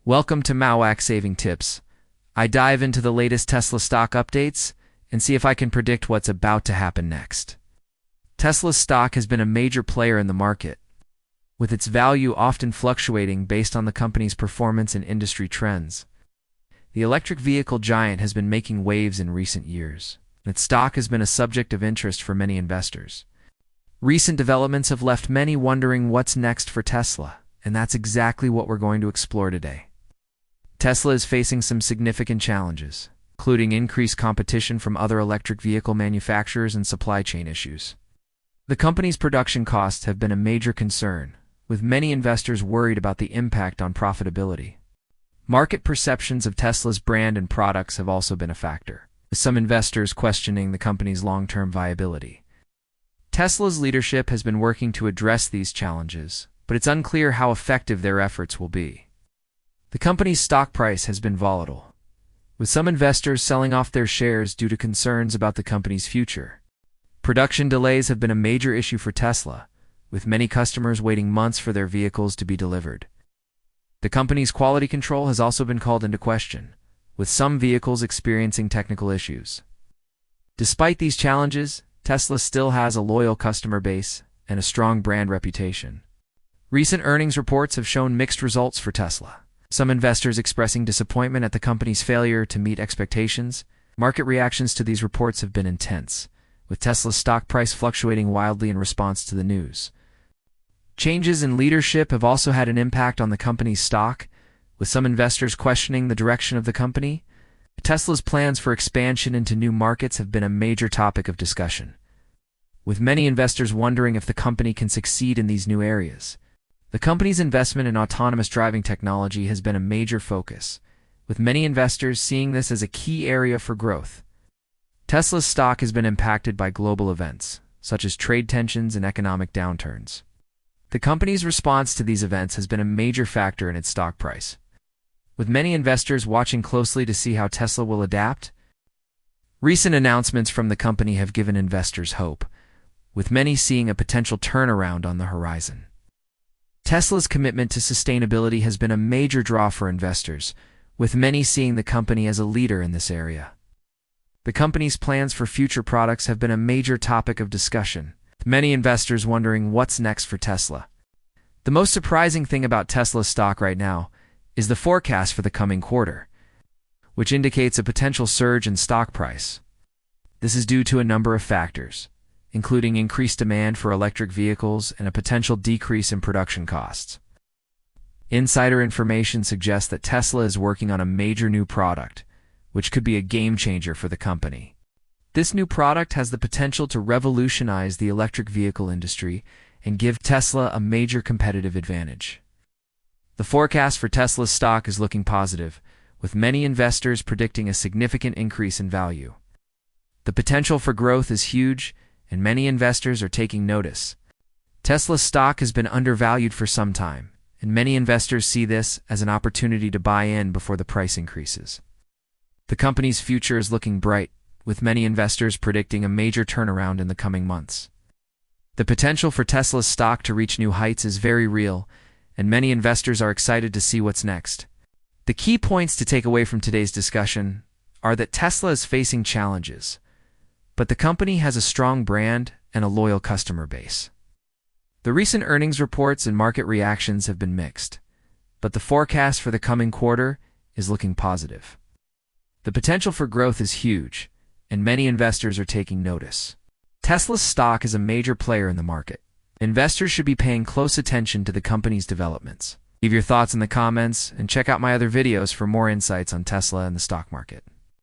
Welcome to Mauuak Saving Tips. I dive into the latest Tesla stock updates and see if I can predict what's about to happen next. Tesla's stock has been a major player in the market, with its value often fluctuating based on the company's performance and industry trends. The electric vehicle giant has been making waves in recent years, and its stock has been a subject of interest for many investors. Recent developments have left many wondering what's next for Tesla, and that's exactly what we're going to explore today. Tesla is facing some significant challenges, including increased competition from other electric vehicle manufacturers and supply chain issues. The company's production costs have been a major concern, with many investors worried about the impact on profitability. Market perceptions of Tesla's brand and products have also been a factor, with some investors questioning the company's long-term viability. Tesla's leadership has been working to address these challenges, but it's unclear how effective their efforts will be. The company's stock price has been volatile, with some investors selling off their shares due to concerns about the company's future. Production delays have been a major issue for Tesla, with many customers waiting months for their vehicles to be delivered. The company's quality control has also been called into question, with some vehicles experiencing technical issues. Despite these challenges, Tesla still has a loyal customer base and a strong brand reputation. Recent earnings reports have shown mixed results for Tesla, some investors expressing disappointment at the company's failure to meet expectations. Market reactions to these reports have been intense, with Tesla's stock price fluctuating wildly in response to the news. Changes in leadership have also had an impact on the company's stock, with some investors questioning the direction of the company. Tesla's plans for expansion into new markets have been a major topic of discussion, with many investors wondering if the company can succeed in these new areas. The company's investment in autonomous driving technology has been a major focus, with many investors seeing this as a key area for growth. Tesla's stock has been impacted by global events, such as trade tensions and economic downturns. The company's response to these events has been a major factor in its stock price, with many investors watching closely to see how Tesla will adapt. Recent announcements from the company have given investors hope, with many seeing a potential turnaround on the horizon. Tesla's commitment to sustainability has been a major draw for investors, with many seeing the company as a leader in this area. The company's plans for future products have been a major topic of discussion, with many investors wondering what's next for Tesla. The most surprising thing about Tesla's stock right now is the forecast for the coming quarter, which indicates a potential surge in stock price. This is due to a number of factors, including increased demand for electric vehicles and a potential decrease in production costs. Insider information suggests that Tesla is working on a major new product, which could be a game-changer for the company. This new product has the potential to revolutionize the electric vehicle industry and give Tesla a major competitive advantage. The forecast for Tesla's stock is looking positive, with many investors predicting a significant increase in value. The potential for growth is huge, and many investors are taking notice. Tesla's stock has been undervalued for some time, and many investors see this as an opportunity to buy in before the price increases. The company's future is looking bright, with many investors predicting a major turnaround in the coming months. The potential for Tesla's stock to reach new heights is very real, and many investors are excited to see what's next. The key points to take away from today's discussion are that Tesla is facing challenges, but the company has a strong brand and a loyal customer base. The recent earnings reports and market reactions have been mixed, but the forecast for the coming quarter is looking positive. The potential for growth is huge, and many investors are taking notice. Tesla's stock is a major player in the market. Investors should be paying close attention to the company's developments. Leave your thoughts in the comments and check out my other videos for more insights on Tesla and the stock market.